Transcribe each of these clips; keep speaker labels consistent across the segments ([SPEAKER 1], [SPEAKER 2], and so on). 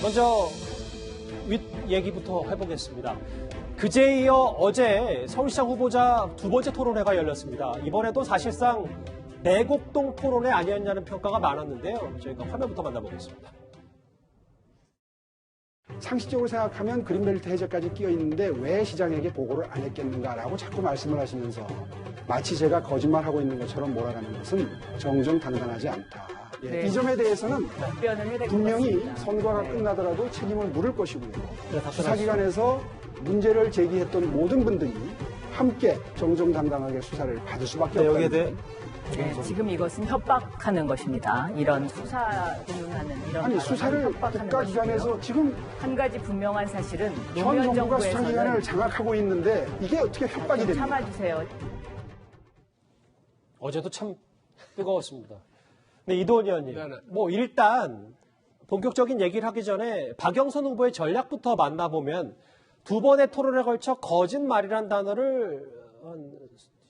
[SPEAKER 1] 먼저 윗 얘기부터 해보겠습니다. 그제에 이어 어제 서울시장 후보자 두 번째 토론회가 열렸습니다. 이번에도 사실상 내곡동 토론회 아니었냐는 평가가 많았는데요. 저희가 화면부터 만나보겠습니다.
[SPEAKER 2] 상식적으로 생각하면 그린벨트 해제까지 끼어 있는데 왜 시장에게 보고를 안 했겠는가라고 자꾸 말씀을 하시면서 마치 제가 거짓말하고 있는 것처럼 몰아가는 것은 정정당당하지 않다. 네. 이 점에 대해서는 분명히 선거가 끝나더라도 책임을 물을 것이고요. 수사기관에서 문제를 제기했던 모든 분들이 함께 정정당당하게 수사를 받을 수밖에 없다.
[SPEAKER 3] 네, 지금 이것은 협박하는 것입니다. 이런 수사 동의하는 이런
[SPEAKER 2] 아니 수사를 국가기관에서 지금
[SPEAKER 3] 한 가지 분명한 사실은
[SPEAKER 2] 현 정부가 수사기관을 장악하고 있는데 이게 어떻게 협박이 됩니까?
[SPEAKER 3] 참아주세요.
[SPEAKER 1] 어제도 참 뜨거웠습니다. 네, 이도원 의원님. 뭐 일단 본격적인 얘기를 하기 전에 박영선 후보의 전략부터 만나보면 두 번의 토론에 걸쳐 거짓말이란 단어를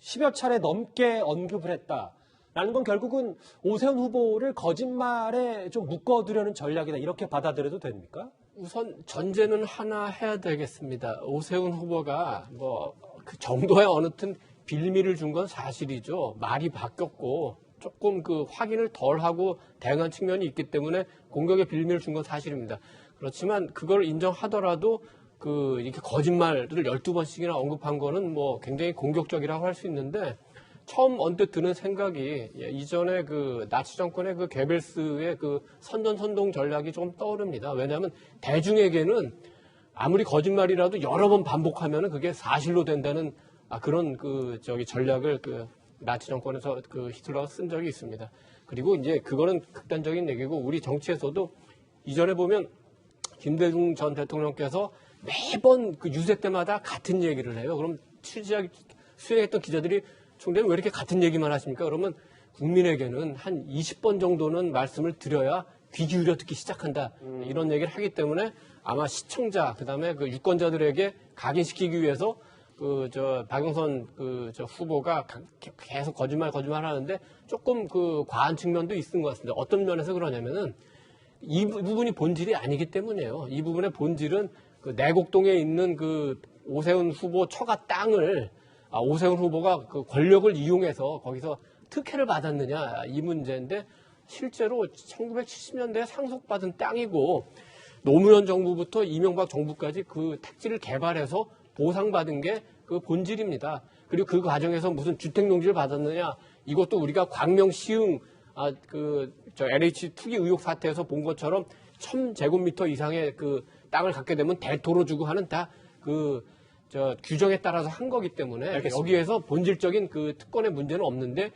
[SPEAKER 1] 10여 차례 넘게 언급을 했다라는 건 결국은 오세훈 후보를 거짓말에 좀 묶어두려는 전략이다. 이렇게 받아들여도 됩니까?
[SPEAKER 4] 우선 전제는 하나 해야 되겠습니다. 오세훈 후보가 뭐 그 정도의 어느 튼 빌미를 준 건 사실이죠. 말이 바뀌었고 조금 그 확인을 덜 하고 대응한 측면이 있기 때문에 공격의 빌미를 준 건 사실입니다. 그렇지만 그걸 인정하더라도 그 이렇게 거짓말을 12번씩이나 언급한 거는 뭐 굉장히 공격적이라고 할 수 있는데 처음 언뜻 드는 생각이 이전에 그 나치 정권의 그 게벨스의 그 선전선동 전략이 조금 떠오릅니다. 왜냐하면 대중에게는 아무리 거짓말이라도 여러 번 반복하면은 그게 사실로 된다는 그런 그 전략을 그 나치 정권에서 그 히틀러가 쓴 적이 있습니다. 그리고 이제 그거는 극단적인 얘기고 우리 정치에서도 이전에 보면 김대중 전 대통령께서 매번 그 유세 때마다 같은 얘기를 해요. 그럼 수행했던 기자들이 총장님 왜 이렇게 같은 얘기만 하십니까? 그러면 국민에게는 한 20번 정도는 말씀을 드려야 귀 기울여 듣기 시작한다. 이런 얘기를 하기 때문에 아마 시청자, 그 다음에 그 유권자들에게 각인시키기 위해서 박영선 후보가 계속 거짓말 하는데 조금 그 과한 측면도 있는 것 같습니다. 어떤 면에서 그러냐면은 이 부분이 본질이 아니기 때문이에요. 이 부분의 본질은 그 내곡동에 있는 그 오세훈 후보 처가 땅을 오세훈 후보가 그 권력을 이용해서 거기서 특혜를 받았느냐 이 문제인데 실제로 1970년대에 상속받은 땅이고 노무현 정부부터 이명박 정부까지 그 택지를 개발해서 보상받은 게 그 본질입니다. 그리고 그 과정에서 무슨 주택농지를 받았느냐 이것도 우리가 광명 시흥 LH 투기 의혹 사태에서 본 것처럼 1000제곱미터 이상의 그 땅을 갖게 되면 대토로 주고 하는 다 규정에 따라서 한 거기 때문에 알겠습니다. 여기에서 본질적인 그 특권의 문제는 없는데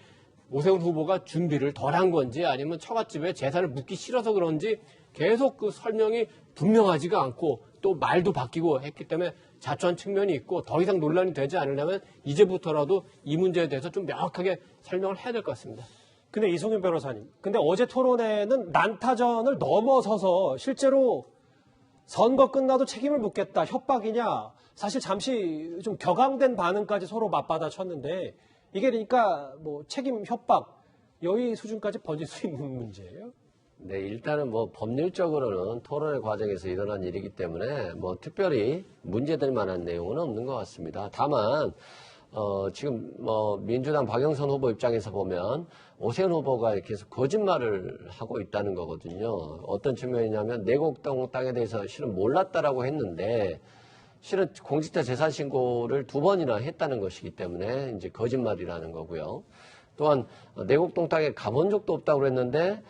[SPEAKER 4] 오세훈 후보가 준비를 덜 한 건지 아니면 처갓집에 재산을 묻기 싫어서 그런지 계속 그 설명이 분명하지가 않고 또 말도 바뀌고 했기 때문에 자초한 측면이 있고 더 이상 논란이 되지 않으려면 이제부터라도 이 문제에 대해서 좀 명확하게 설명을 해야 될 것 같습니다.
[SPEAKER 1] 근데 이송윤 변호사님, 근데 어제 토론회는 난타전을 넘어서서 실제로 선거 끝나도 책임을 묻겠다, 협박이냐, 사실 잠시 좀 격앙된 반응까지 서로 맞받아 쳤는데 이게 그러니까 뭐 책임 협박, 여의 수준까지 번질 수 있는 문제예요?
[SPEAKER 5] 네, 일단은 뭐 법률적으로는 토론회 과정에서 일어난 일이기 때문에 뭐 특별히 문제될 만한 내용은 없는 것 같습니다. 다만 지금 뭐 민주당 박영선 후보 입장에서 보면 오세훈 후보가 계속 거짓말을 하고 있다는 거거든요. 어떤 측면이냐면 내곡동 땅에 대해서 실은 몰랐다라고 했는데 실은 공직자 재산 신고를 2번이나 했다는 것이기 때문에 이제 거짓말이라는 거고요. 또한 내곡동 땅에 가본 적도 없다고 그랬는데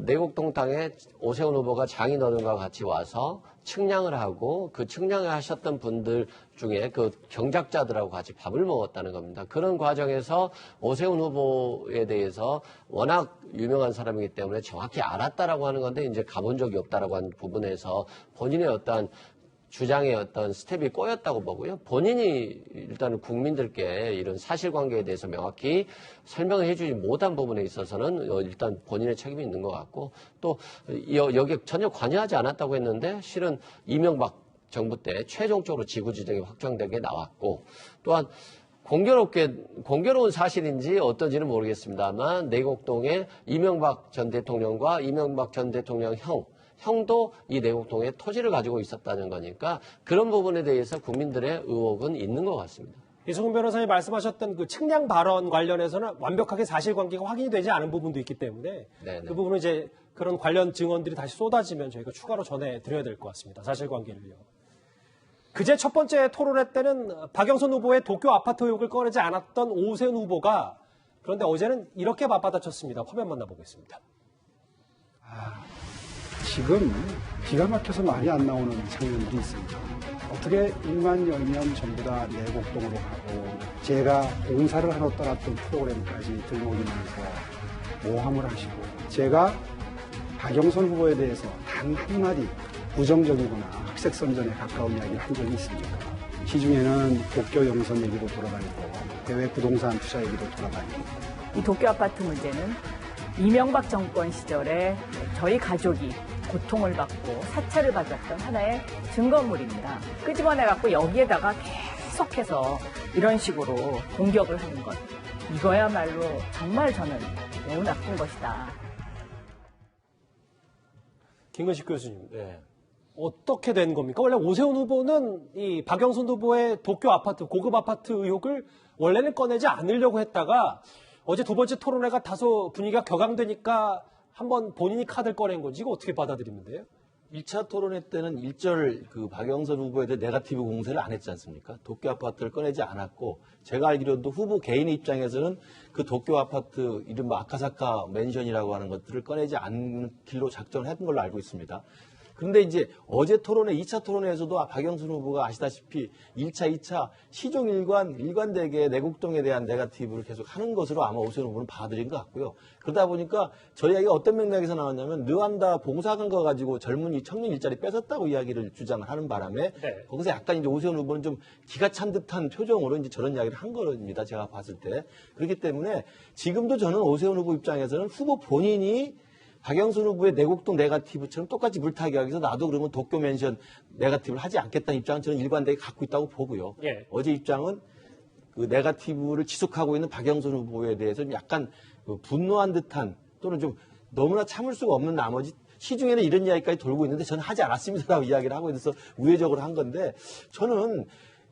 [SPEAKER 5] 내곡동 땅에 오세훈 후보가 장인어른과 같이 와서 측량을 하고 그 측량을 하셨던 분들 중에 그 경작자들하고 같이 밥을 먹었다는 겁니다. 그런 과정에서 오세훈 후보에 대해서 워낙 유명한 사람이기 때문에 정확히 알았다라고 하는 건데 이제 가본 적이 없다라고 하는 부분에서 본인의 어떤 주장의 어떤 스텝이 꼬였다고 보고요. 본인이 일단은 국민들께 이런 사실관계에 대해서 명확히 설명을 해주지 못한 부분에 있어서는 일단 본인의 책임이 있는 것 같고 또 여기에 전혀 관여하지 않았다고 했는데 실은 이명박 정부 때 최종적으로 지구지정이 확정되게 나왔고 또한 공교로운 사실인지 어떤지는 모르겠습니다만 내곡동에 이명박 전 대통령과 이명박 전 대통령 형도 이 내곡동에 토지를 가지고 있었다는 거니까 그런 부분에 대해서 국민들의 의혹은 있는 것 같습니다.
[SPEAKER 1] 이승훈 변호사님 말씀하셨던 그 측량 발언 관련해서는 완벽하게 사실관계가 확인이 되지 않은 부분도 있기 때문에
[SPEAKER 5] 네네.
[SPEAKER 1] 그 부분은 이제 그런 관련 증언들이 다시 쏟아지면 저희가 추가로 전해드려야 될 것 같습니다. 사실관계를요. 그제 첫 번째 토론회 때는 박영선 후보의 도쿄 아파트 의혹을 꺼내지 않았던 오세훈 후보가 그런데 어제는 이렇게 맞받아쳤습니다. 화면 만나보겠습니다.
[SPEAKER 2] 지금 기가 막혀서 말이 안 나오는 장면들이 있습니다. 어떻게 1만여 명 전부 다 내곡동으로 가고 제가 공사를 하러 떠났던 프로그램까지 들먹이면서 모함을 하시고 제가 박영선 후보에 대해서 단 한마디 부정적이거나 학색선전에 가까운 이야기를 한 적이 있습니다. 시중에는 도쿄 영선 얘기도 돌아다니고 해외 부동산 투자 얘기도 돌아다니고
[SPEAKER 3] 이 도쿄 아파트 문제는 이명박 정권 시절에 저희 가족이 고통을 받고 사찰을 받았던 하나의 증거물입니다. 끄집어내갖고 여기에다가 계속해서 이런 식으로 공격을 하는 것. 이거야말로 정말 저는 매우 나쁜 것이다.
[SPEAKER 1] 김근식 교수님, 어떻게 된 겁니까? 원래 오세훈 후보는 이 박영선 후보의 도쿄 아파트, 고급 아파트 의혹을 원래는 꺼내지 않으려고 했다가 어제 두 번째 토론회가 다소 분위기가 격앙되니까 한번 본인이 카드를 꺼낸 건지 이거 어떻게 받아들이면 돼요?
[SPEAKER 6] 1차 토론회 때는 일절 그 박영선 후보에 대해 네거티브 공세를 안 했지 않습니까? 도쿄 아파트를 꺼내지 않았고 제가 알기로도 후보 개인의 입장에서는 그 도쿄 아파트 이른바 아카사카 맨션이라고 하는 것들을 꺼내지 않기로 작정을 했던 걸로 알고 있습니다. 그런데 이제 어제 토론회, 2차 토론회에서도 박영선 후보가 아시다시피 1차, 2차 시종 일관되게 내곡동에 대한 네거티브를 계속 하는 것으로 아마 오세훈 후보는 받아들인 것 같고요. 그러다 보니까 저희 이야기가 어떤 맥락에서 나왔냐면 르완다 봉사관 거 가지고 젊은이 청년 일자리 뺏었다고 이야기를 주장을 하는 바람에 거기서 약간 이제 오세훈 후보는 좀 기가 찬 듯한 표정으로 이제 저런 이야기를 한 겁니다. 제가 봤을 때. 그렇기 때문에 지금도 저는 오세훈 후보 입장에서는 후보 본인이 박영선 후보의 내곡동 네거티브처럼 똑같이 물타기 하기 위해서 나도 그러면 도쿄 맨션 네거티브를 하지 않겠다는 입장은 저는 일관되게 갖고 있다고 보고요. 어제 입장은 그 네거티브를 지속하고 있는 박영선 후보에 대해서 좀 약간 분노한 듯한 또는 좀 너무나 참을 수가 없는 나머지 시중에는 이런 이야기까지 돌고 있는데 저는 하지 않았습니다라고 이야기를 하고 있어서 우회적으로 한 건데 저는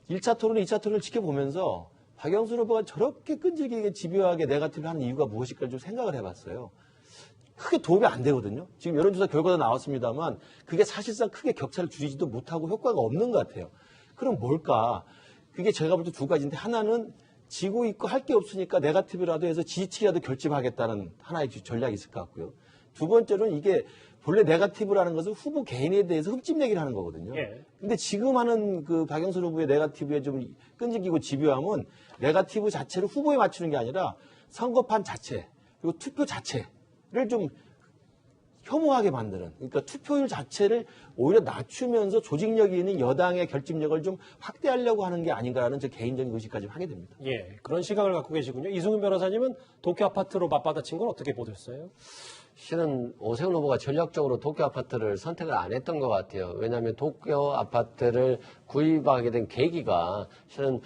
[SPEAKER 6] 1차 토론, 2차 토론을 지켜보면서 박영선 후보가 저렇게 끈질기게 집요하게 네거티브를 하는 이유가 무엇일까 좀 생각을 해봤어요. 크게 도움이 안 되거든요. 지금 여론조사 결과도 나왔습니다만 그게 사실상 크게 격차를 줄이지도 못하고 효과가 없는 것 같아요. 그럼 뭘까? 그게 제가 볼 때 두 가지인데 하나는 지고 있고 할 게 없으니까 네거티브라도 해서 지지층이라도 결집하겠다는 하나의 전략이 있을 것 같고요. 두 번째로는 이게 본래 네거티브라는 것은 후보 개인에 대해서 흠집 얘기를 하는 거거든요. 근데 지금 하는 그 박영선 후보의 네거티브에 좀 끈질기고 집요함은 네거티브 자체를 후보에 맞추는 게 아니라 선거판 자체 그리고 투표 자체 를 좀 혐오하게 만드는 그러니까 투표율 자체를 오히려 낮추면서 조직력이 있는 여당의 결집력을 좀 확대하려고 하는 게 아닌가라는 제 개인적인 의식까지 하게 됩니다.
[SPEAKER 1] 그런 시각을 갖고 계시군요. 이승훈 변호사님은 도쿄 아파트로 맞받아친 건 어떻게 보셨어요?
[SPEAKER 5] 실은 오세훈 후보가 전략적으로 도쿄 아파트를 선택을 안 했던 것 같아요. 왜냐하면 도쿄 아파트를 구입하게 된 계기가 실은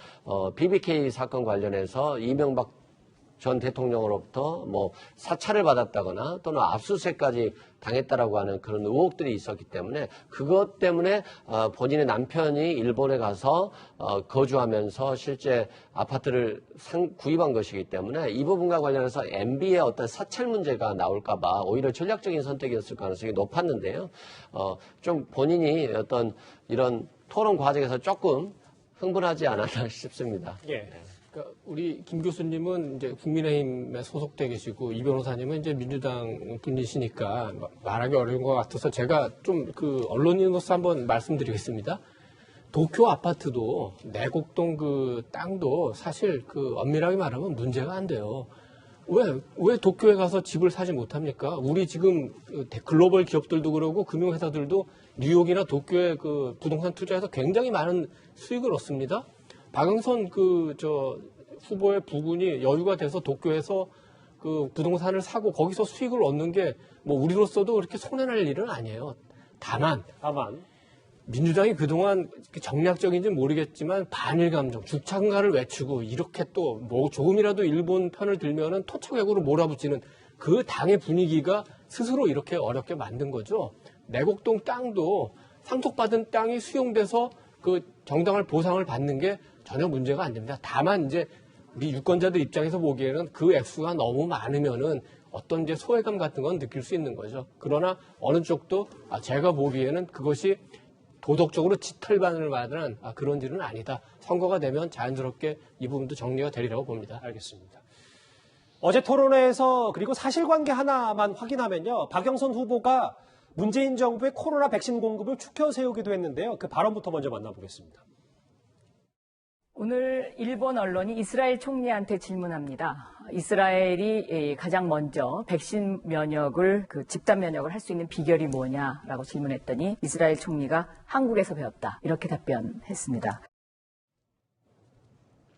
[SPEAKER 5] BBK 사건 관련해서 이명박 전 대통령으로부터 뭐 사찰을 받았다거나 또는 압수수색까지 당했다라고 하는 그런 의혹들이 있었기 때문에 그것 때문에 본인의 남편이 일본에 가서 거주하면서 실제 아파트를 구입한 것이기 때문에 이 부분과 관련해서 MB의 어떤 사찰 문제가 나올까 봐 오히려 전략적인 선택이었을 가능성이 높았는데요. 좀 본인이 어떤 이런 토론 과정에서 조금 흥분하지 않았나 싶습니다.
[SPEAKER 4] 그러니까 우리 김 교수님은 이제 국민의힘에 소속돼 계시고 이 변호사님은 이제 민주당 분이시니까 말하기 어려운 것 같아서 제가 좀 그 언론인으로서 한번 말씀드리겠습니다. 도쿄 아파트도 내곡동 그 땅도 사실 그 엄밀하게 말하면 문제가 안 돼요. 왜 도쿄에 가서 집을 사지 못합니까? 우리 지금 글로벌 기업들도 그러고 금융회사들도 뉴욕이나 도쿄에 그 부동산 투자해서 굉장히 많은 수익을 얻습니다. 박영선 후보의 부군이 여유가 돼서 도쿄에서 그 부동산을 사고 거기서 수익을 얻는 게 뭐 우리로서도 그렇게 손해날 일은 아니에요. 다만 민주당이 그동안 정략적인지는 모르겠지만 반일 감정, 죽창가를 외치고 이렇게 또 뭐 조금이라도 일본 편을 들면은 토착외구로 몰아붙이는 그 당의 분위기가 스스로 이렇게 어렵게 만든 거죠. 내곡동 땅도 상속받은 땅이 수용돼서 그 정당할 보상을 받는 게 전혀 문제가 안 됩니다. 다만 이제 우리 유권자들 입장에서 보기에는 그 액수가 너무 많으면은 어떤 이제 소외감 같은 건 느낄 수 있는 거죠. 그러나 어느 쪽도 제가 보기에는 그것이 도덕적으로 지털반을 받는 그런 일은 아니다. 선거가 되면 자연스럽게 이 부분도 정리가 되리라고 봅니다.
[SPEAKER 1] 알겠습니다. 어제 토론회에서 그리고 사실관계 하나만 확인하면요. 박영선 후보가 문재인 정부의 코로나 백신 공급을 추켜 세우기도 했는데요. 그 발언부터 먼저 만나보겠습니다.
[SPEAKER 3] 오늘 일본 언론이 이스라엘 총리한테 질문합니다. 이스라엘이 가장 먼저 백신 면역을, 집단 면역을 할 수 있는 비결이 뭐냐라고 질문했더니 이스라엘 총리가 한국에서 배웠다. 이렇게 답변했습니다.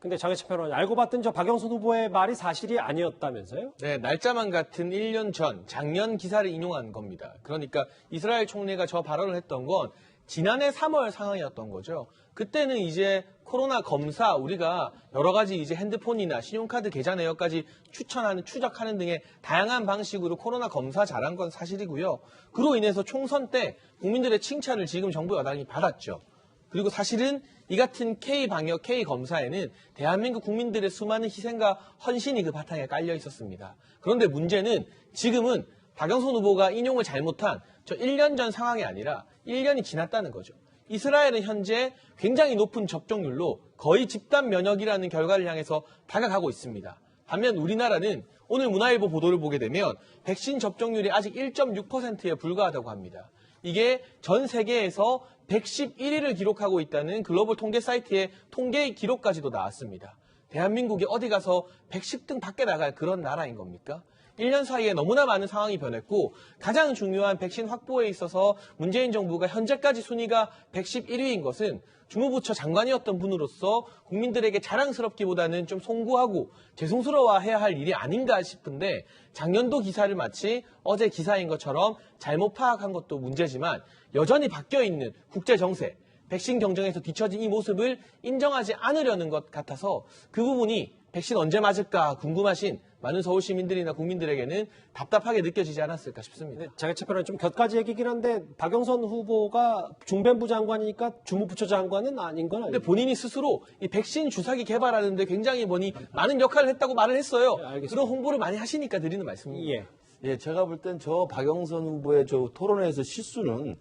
[SPEAKER 1] 근데 장혜찬 평론가님, 알고 봤던 저 박영선 후보의 말이 사실이 아니었다면서요?
[SPEAKER 7] 네, 날짜만 같은 1년 전, 작년 기사를 인용한 겁니다. 그러니까 이스라엘 총리가 저 발언을 했던 건 지난해 3월 상황이었던 거죠. 그때는 이제 코로나 검사, 우리가 여러 가지 이제 핸드폰이나 신용카드 계좌 내역까지 추천하는, 추적하는 등의 다양한 방식으로 코로나 검사 잘한 건 사실이고요. 그로 인해서 총선 때 국민들의 칭찬을 지금 정부 여당이 받았죠. 그리고 사실은 이 같은 K방역, K검사에는 대한민국 국민들의 수많은 희생과 헌신이 그 바탕에 깔려 있었습니다. 그런데 문제는 지금은 박영선 후보가 인용을 잘못한 저 1년 전 상황이 아니라 1년이 지났다는 거죠. 이스라엘은 현재 굉장히 높은 접종률로 거의 집단 면역이라는 결과를 향해서 다가가고 있습니다. 반면 우리나라는 오늘 문화일보 보도를 보게 되면 백신 접종률이 아직 1.6%에 불과하다고 합니다. 이게 전 세계에서 111위를 기록하고 있다는 글로벌 통계 사이트의 통계 기록까지도 나왔습니다. 대한민국이 어디 가서 110등 밖에 나갈 그런 나라인 겁니까? 1년 사이에 너무나 많은 상황이 변했고 가장 중요한 백신 확보에 있어서 문재인 정부가 현재까지 순위가 111위인 것은 주무부처 장관이었던 분으로서 국민들에게 자랑스럽기보다는 좀 송구하고 죄송스러워해야 할 일이 아닌가 싶은데 작년도 기사를 마치 어제 기사인 것처럼 잘못 파악한 것도 문제지만 여전히 바뀌어있는 국제정세, 백신 경쟁에서 뒤처진 이 모습을 인정하지 않으려는 것 같아서 그 부분이 백신 언제 맞을까 궁금하신 많은 서울 시민들이나 국민들에게는 답답하게 느껴지지 않았을까 싶습니다.
[SPEAKER 1] 장혜찬 평론가님, 좀 곁가지 얘기긴 한데 박영선 후보가 중변부 장관이니까 주무부처 장관은 아닌 건
[SPEAKER 7] 근데
[SPEAKER 1] 아니에요?
[SPEAKER 7] 본인이 스스로 이 백신 주사기 개발하는데 굉장히 많은 역할을 했다고 말을 했어요.
[SPEAKER 1] 네, 알겠습니다.
[SPEAKER 7] 그런 홍보를 많이 하시니까 드리는 말씀입니다.
[SPEAKER 1] 예.
[SPEAKER 6] 예, 제가 볼 땐 저 박영선 후보의 저 토론회에서 실수는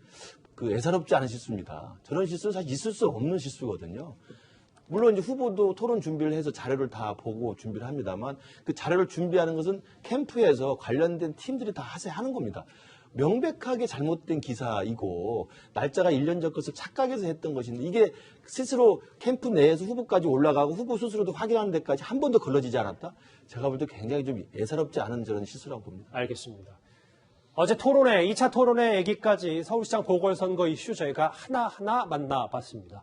[SPEAKER 6] 애사롭지 않은 실수입니다. 저런 실수는 사실 있을 수 없는 실수거든요. 물론 이제 후보도 토론 준비를 해서 자료를 다 보고 준비를 합니다만 그 자료를 준비하는 것은 캠프에서 관련된 팀들이 다 하는 겁니다. 명백하게 잘못된 기사이고 날짜가 1년 전 것을 착각해서 했던 것인데 이게 스스로 캠프 내에서 후보까지 올라가고 후보 스스로도 확인하는 데까지 한 번도 걸러지지 않았다? 제가 볼 때 굉장히 좀 예사롭지 않은 저런 실수라고 봅니다.
[SPEAKER 1] 알겠습니다. 어제 토론회, 2차 토론회 얘기까지 서울시장 보궐선거 이슈 저희가 하나하나 만나봤습니다.